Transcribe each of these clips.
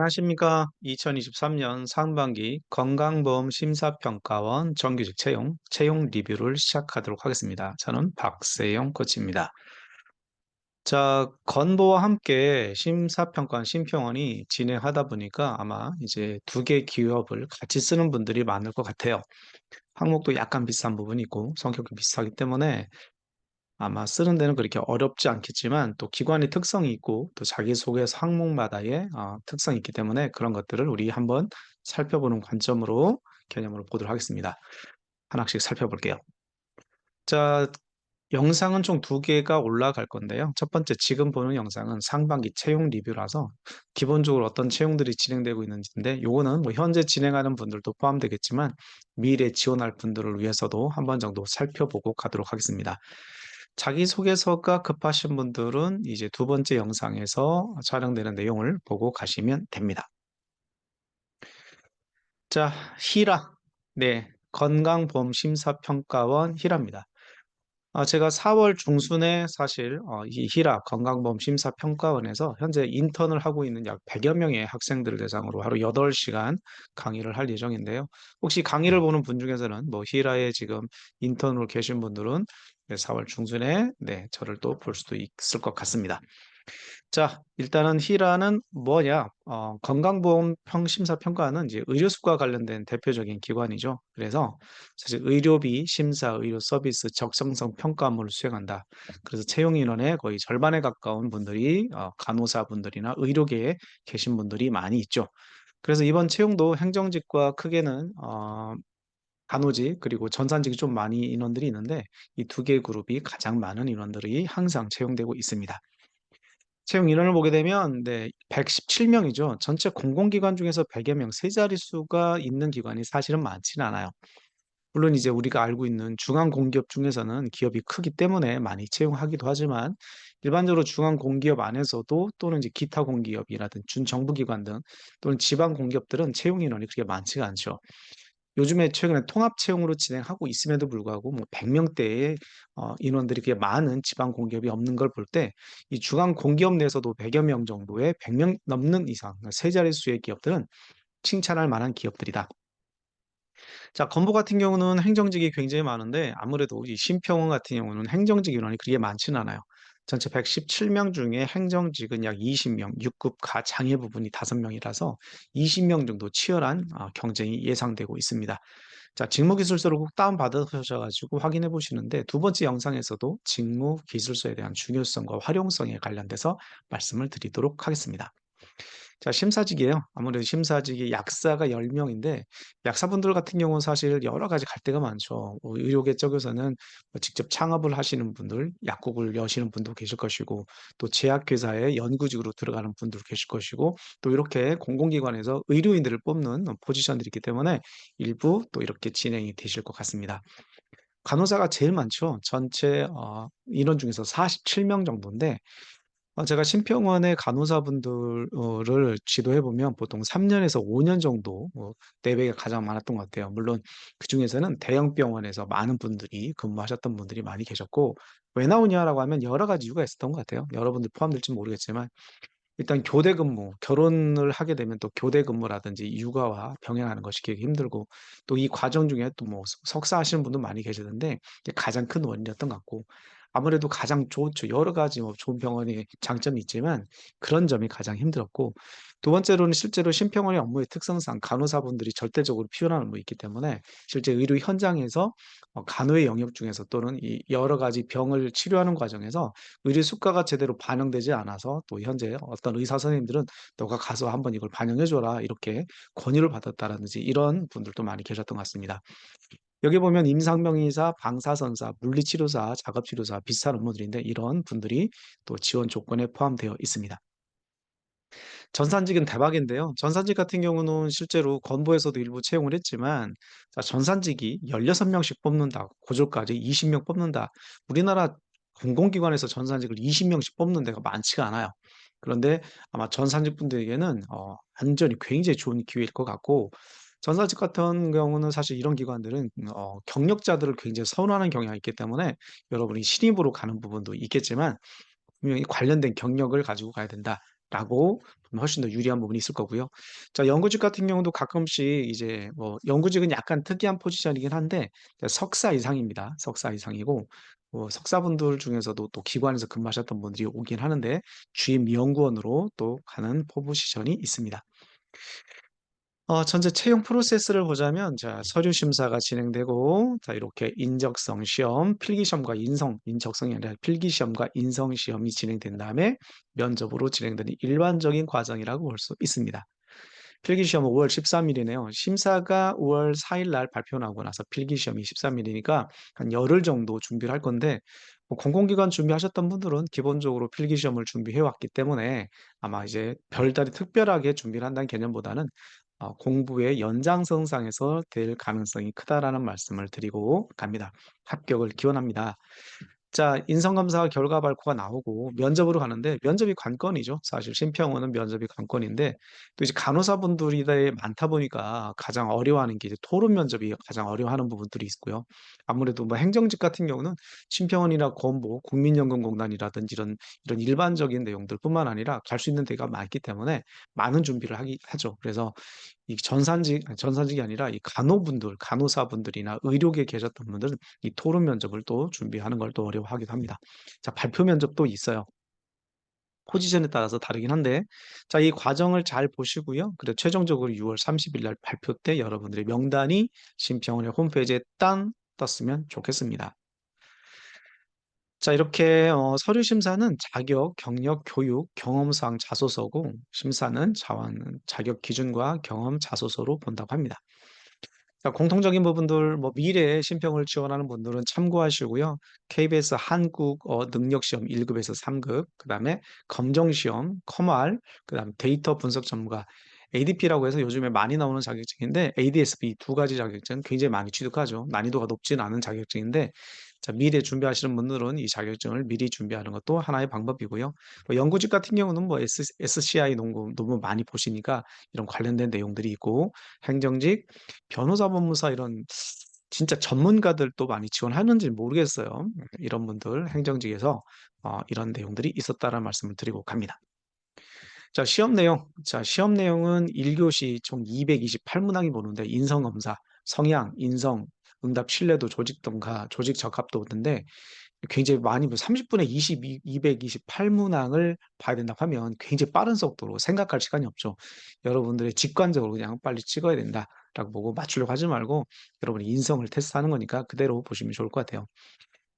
안녕하십니까. 2023년 상반기 건강보험 심사평가원 정규직 채용 리뷰를 시작하도록 하겠습니다. 저는 박세영 코치입니다. 자, 건보와 함께 심사평가원 심평원이 진행하다 보니까 아마 이제 두 개 기업을 같이 쓰는 분들이 많을 것 같아요. 항목도 약간 비슷한 부분이 있고 성격이 비슷하기 때문에 아마 쓰는 데는 그렇게 어렵지 않겠지만 또 기관의 특성이 있고 또 자기소개서 항목마다의 특성이 있기 때문에 그런 것들을 우리 한번 살펴보는 관점으로 개념으로 보도록 하겠습니다. 하나씩 살펴볼게요. 자, 영상은 총 두 개가 올라갈 건데요. 첫 번째 지금 보는 영상은 상반기 채용 리뷰라서 기본적으로 어떤 채용들이 진행되고 있는지인데 요거는 뭐 현재 진행하는 분들도 포함되겠지만 미래 지원할 분들을 위해서도 한 번 정도 살펴보고 가도록 하겠습니다. 자기소개서가 급하신 분들은 이제 두 번째 영상에서 촬영되는 내용을 보고 가시면 됩니다. 자, 히라. 네, 건강보험심사평가원 히라입니다. 제가 4월 중순에 사실 이 히라 건강보험심사평가원에서 현재 인턴을 하고 있는 약 100여 명의 학생들을 대상으로 하루 8시간 강의를 할 예정인데요. 혹시 강의를 보는 분 중에서는 뭐 히라에 지금 인턴으로 계신 분들은 4월 중순에 저를 또 볼 수도 있을 것 같습니다. 자, 일단은 히라는 뭐냐? 건강보험 심사평가는 이제 의료수과 관련된 대표적인 기관이죠. 그래서 사실 의료비 심사, 의료 서비스 적정성 평가업무를 수행한다. 그래서 채용 인원의 거의 절반에 가까운 분들이 간호사분들이나 의료계에 계신 분들이 많이 있죠. 그래서 이번 채용도 행정직과 크게는 간호직 그리고 전산직이 좀 많이 인원들이 있는데 이 두 개 그룹이 가장 많은 인원들이 항상 채용되고 있습니다. 채용 인원을 보게 되면 117명이죠. 전체 공공기관 중에서 100여 명, 세 자릿수가 있는 기관이 사실은 많지는 않아요. 물론 이제 우리가 알고 있는 중앙 공기업 중에서는 기업이 크기 때문에 많이 채용하기도 하지만 일반적으로 중앙 공기업 안에서도 또는 이제 기타 공기업이라든 준정부기관 등 또는 지방 공기업들은 채용 인원이 그렇게 많지가 않죠. 요즘에 최근에 통합 채용으로 진행하고 있음에도 불구하고 뭐 100명대의 인원들이 그렇게 많은 지방 공기업이 없는 걸 볼 때 이 중앙 공기업 내에서도 100여 명 정도의 100명 넘는 이상 세 자릿수의 기업들은 칭찬할 만한 기업들이다. 자, 건보 같은 경우는 행정직이 굉장히 많은데 아무래도 이 심평원 같은 경우는 행정직 인원이 그렇게 많지는 않아요. 전체 117명 중에 행정직은 약 20명, 6급 가 장애 부분이 5명이라서 20명 정도 치열한 경쟁이 예상되고 있습니다. 자, 직무 기술서를 꼭 다운받으셔 가지고 확인해 보시는데 두 번째 영상에서도 직무 기술서에 대한 중요성과 활용성에 관련돼서 말씀을 드리도록 하겠습니다. 자, 심사직이에요. 아무래도 심사직이 약사가 10명인데 약사분들 같은 경우는 사실 여러 가지 갈 데가 많죠. 의료계 쪽에서는 뭐 직접 창업을 하시는 분들, 약국을 여시는 분도 계실 것이고 또 제약회사에 연구직으로 들어가는 분도 계실 것이고 또 이렇게 공공기관에서 의료인들을 뽑는 포지션들이 있기 때문에 일부 또 이렇게 진행이 되실 것 같습니다. 간호사가 제일 많죠. 전체 인원 중에서 47명 정도인데 제가 심평원의 간호사분들을 지도해 보면 보통 3년에서 5년 정도 내외가 가장 많았던 것 같아요. 물론 그중에서는 대형 병원에서 많은 분들이 근무하셨던 분들이 많이 계셨고 왜 나오냐라고 하면 여러 가지 이유가 있었던 것 같아요. 여러분들 포함될지 모르겠지만 일단 교대 근무, 결혼을 하게 되면 또 교대 근무라든지 육아와 병행하는 것이 되게 힘들고 또 이 과정 중에 또 뭐 석사하시는 분도 많이 계시던데 이게 가장 큰 원인이었던 것 같고 아무래도 가장 좋죠. 여러 가지 뭐 좋은 병원이 장점이 있지만 그런 점이 가장 힘들었고 두 번째로는 실제로 심평원의 업무의 특성상 간호사분들이 절대적으로 필요한 업무가 있기 때문에 실제 의료 현장에서 간호의 영역 중에서 또는 이 여러 가지 병을 치료하는 과정에서 의료 수가가 제대로 반영되지 않아서 또 현재 어떤 의사 선생님들은 "너가 가서 한번 이걸 반영해 줘라." 이렇게 권유를 받았다라든지 이런 분들도 많이 계셨던 것 같습니다. 여기 보면 임상병리사, 방사선사, 물리치료사, 작업치료사 비슷한 업무들인데 이런 분들이 또 지원 조건에 포함되어 있습니다. 전산직은 대박인데요. 전산직 같은 경우는 실제로 건보에서도 일부 채용을 했지만 자, 전산직이 16명씩 뽑는다. 고졸까지 20명 뽑는다. 우리나라 공공기관에서 전산직을 20명씩 뽑는 데가 많지가 않아요. 그런데 아마 전산직 분들에게는 완전히 굉장히 좋은 기회일 것 같고 전산직 같은 경우는 사실 이런 기관들은 경력자들을 굉장히 선호하는 경향이 있기 때문에 여러분이 신입으로 가는 부분도 있겠지만 분명히 관련된 경력을 가지고 가야 된다. 라고 훨씬 더 유리한 부분이 있을 거고요. 자, 연구직 같은 경우도 가끔씩 이제 뭐 연구직은 약간 특이한 포지션이긴 한데 석사 이상입니다. 석사 이상이고 뭐 석사분들 중에서도 또 기관에서 근무하셨던 분들이 오긴 하는데 주임 연구원으로 또 가는 포지션이 있습니다. 전체 채용 프로세스를 보자면 자, 서류 심사가 진행되고 자, 이렇게 인적성 시험, 필기 시험과 인적성이 아니라 필기 시험과 인성 시험이 진행된 다음에 면접으로 진행되는 일반적인 과정이라고 볼 수 있습니다. 필기 시험은 5월 13일이네요. 심사가 5월 4일 날 발표 나고 나서 필기 시험이 13일이니까 한 열흘 정도 준비를 할 건데 뭐 공공기관 준비하셨던 분들은 기본적으로 필기 시험을 준비해 왔기 때문에 아마 이제 별다른 특별하게 준비를 한다는 개념보다는 공부의 연장선상에서 될 가능성이 크다라는 말씀을 드리고 갑니다. 합격을 기원합니다. 자, 인성검사 결과 발표가 나오고 면접으로 가는데 면접이 관건이죠. 사실 심평원은 면접이 관건인데 또 이제 간호사분들이 많다 보니까 가장 어려워하는 게 이제 토론 면접이 가장 어려워하는 부분들이 있고요. 아무래도 뭐 행정직 같은 경우는 심평원이나 건보, 국민연금공단이라든지 이런 일반적인 내용들뿐만 아니라 갈 수 있는 데가 많기 때문에 많은 준비를 하죠. 그래서 이 전산직이 아니라 이 간호분들, 간호사분들이나 의료계에 계셨던 분들은 이 토론 면접을 또 준비하는 걸 또 어려워하기도 합니다. 자, 발표 면접도 있어요. 포지션에 따라서 다르긴 한데, 자, 이 과정을 잘 보시고요. 그리고 최종적으로 6월 30일 날 발표 때 여러분들의 명단이 심평원의 홈페이지에 딴 떴으면 좋겠습니다. 자, 이렇게 서류 심사는 자격, 경력, 교육, 경험사항 자소서고 심사는 자격 기준과 경험 자소서로 본다고 합니다. 자, 공통적인 부분들, 뭐 미래에 신평을 지원하는 분들은 참고하시고요. KBS 한국어 능력시험 1급에서 3급, 그다음에 검정시험, 컴알, 그다음 데이터 분석 전문가 ADP라고 해서 요즘에 많이 나오는 자격증인데 ADSB 두 가지 자격증 굉장히 많이 취득하죠. 난이도가 높진 않은 자격증인데 자, 미래 준비하시는 분들은 이 자격증을 미리 준비하는 것도 하나의 방법이고요. 뭐 연구직 같은 경우는 뭐 SCI 논문 많이 보시니까 이런 관련된 내용들이 있고 행정직 변호사, 법무사 이런 진짜 전문가들도 많이 지원하는지 모르겠어요. 이런 분들 행정직에서 이런 내용들이 있었다라는 말씀을 드리고 갑니다. 자, 시험 내용. 자, 시험 내용은 1교시 총 228문항이 보는데 인성검사, 성향, 인성, 응답 신뢰도, 조직 동가, 조직 적합도 오는데 굉장히 많이 30분에 228문항을 봐야 된다고 하면 굉장히 빠른 속도로 생각할 시간이 없죠. 여러분들의 직관적으로 그냥 빨리 찍어야 된다라고 보고 맞추려고 하지 말고 여러분이 인성을 테스트하는 거니까 그대로 보시면 좋을 것 같아요.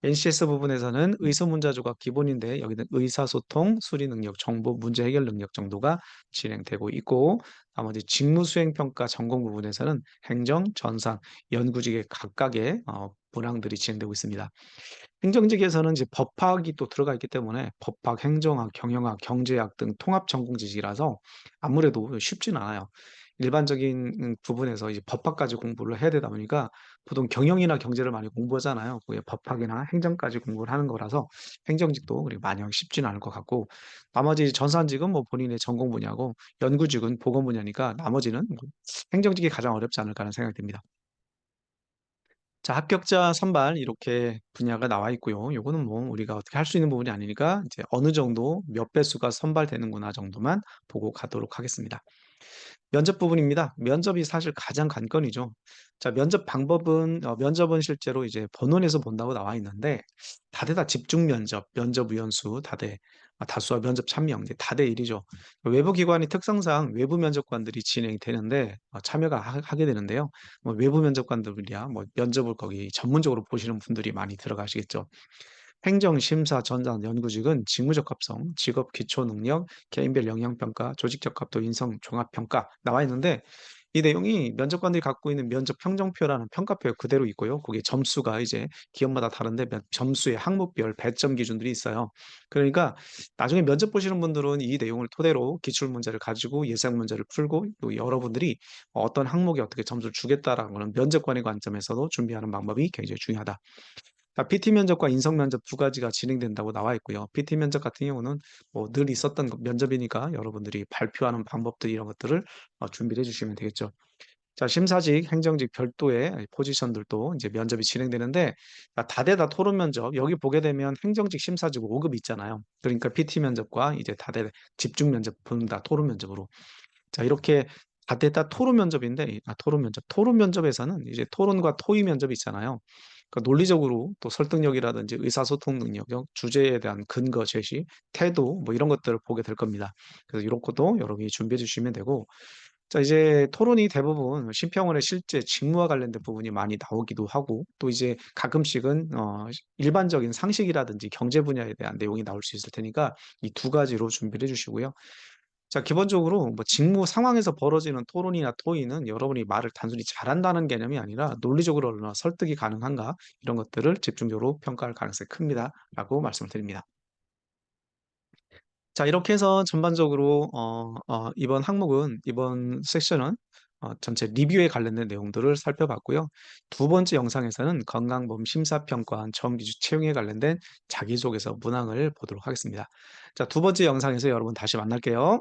NCS 부분에서는 의소문자조가 기본인데 여기는 의사소통, 수리능력, 정보, 문제 해결 능력 정도가 진행되고 있고 나머지 직무수행평가 전공 부분에서는 행정, 전산, 연구직의 각각의 분항들이 진행되고 있습니다. 행정직에서는 이제 법학이 또 들어가 있기 때문에 법학, 행정학, 경영학, 경제학 등 통합 전공 지식이라서 아무래도 쉽지는 않아요. 일반적인 부분에서 이제 법학까지 공부를 해야 되다 보니까 보통 경영이나 경제를 많이 공부하잖아요. 그게 법학이나 행정까지 공부를 하는 거라서 행정직도 그리 마냥 쉽지는 않을 것 같고 나머지 전산직은 뭐 본인의 전공 분야고 연구직은 보건 분야니까 나머지는 뭐 행정직이 가장 어렵지 않을까라는 생각이 듭니다. 자, 합격자 선발 이렇게 분야가 나와 있고요. 요거는 뭐 우리가 어떻게 할 수 있는 부분이 아니니까 이제 어느 정도 몇 배수가 선발되는구나 정도만 보고 가도록 하겠습니다. 면접 부분입니다. 면접이 사실 가장 관건이죠. 자, 면접은 실제로 이제 본원에서 본다고 나와 있는데 다들 다 집중 면접, 면접 의원수 다수와 면접 참여 이제 다대 1이죠. 외부 기관의 특성상 외부 면접관들이 진행이 되는데 참여가 하게 되는데요. 뭐 외부 면접관들이야 뭐 면접을 거기 전문적으로 보시는 분들이 많이 들어가시겠죠. 행정, 심사, 전산, 연구직은 직무적합성, 직업 기초 능력, 개인별 영향평가, 조직적합도, 인성 종합평가 나와 있는데 이 내용이 면접관들이 갖고 있는 면접 평정표라는 평가표에 그대로 있고요. 거기에 점수가 이제 기업마다 다른데 점수의 항목별 배점 기준들이 있어요. 그러니까 나중에 면접 보시는 분들은 이 내용을 토대로 기출 문제를 가지고 예상 문제를 풀고 또 여러분들이 어떤 항목에 어떻게 점수를 주겠다라는 거는 면접관의 관점에서도 준비하는 방법이 굉장히 중요하다. PT 면접과 인성 면접 두 가지가 진행된다고 나와 있고요. PT 면접 같은 경우는 뭐 늘 있었던 면접이니까 여러분들이 발표하는 방법들 이런 것들을 준비를 해 주시면 되겠죠. 자, 심사직, 행정직 별도의 포지션들도 이제 면접이 진행되는데, 자, 다대다 토론 면접, 여기 보게 되면 행정직, 심사직 5급 있잖아요. 그러니까 PT 면접과 이제 다대 집중 면접, 분다 토론 면접으로. 자, 이렇게 다대다 토론 면접인데, 토론 면접. 토론 면접에서는 이제 토론과 토의 면접이 있잖아요. 그러니까 논리적으로 또 설득력이라든지 의사소통 능력, 주제에 대한 근거 제시, 태도, 뭐 이런 것들을 보게 될 겁니다. 그래서 이런 것도 여러분이 준비해 주시면 되고, 자, 이제 토론이 대부분 심평원의 실제 직무와 관련된 부분이 많이 나오기도 하고, 또 이제 가끔씩은, 일반적인 상식이라든지 경제 분야에 대한 내용이 나올 수 있을 테니까 이 두 가지로 준비를 해 주시고요. 자, 기본적으로 뭐 직무 상황에서 벌어지는 토론이나 토의는 여러분이 말을 단순히 잘한다는 개념이 아니라 논리적으로 얼마나 설득이 가능한가, 이런 것들을 집중적으로 평가할 가능성이 큽니다라고 말씀을 드립니다. 자, 이렇게 해서 전반적으로 이번 항목은, 이번 섹션은 전체 리뷰에 관련된 내용들을 살펴봤고요. 두 번째 영상에서는 건강보험 심사평가원 정기주 채용에 관련된 자기소개서 문항을 보도록 하겠습니다. 자, 두 번째 영상에서 여러분 다시 만날게요.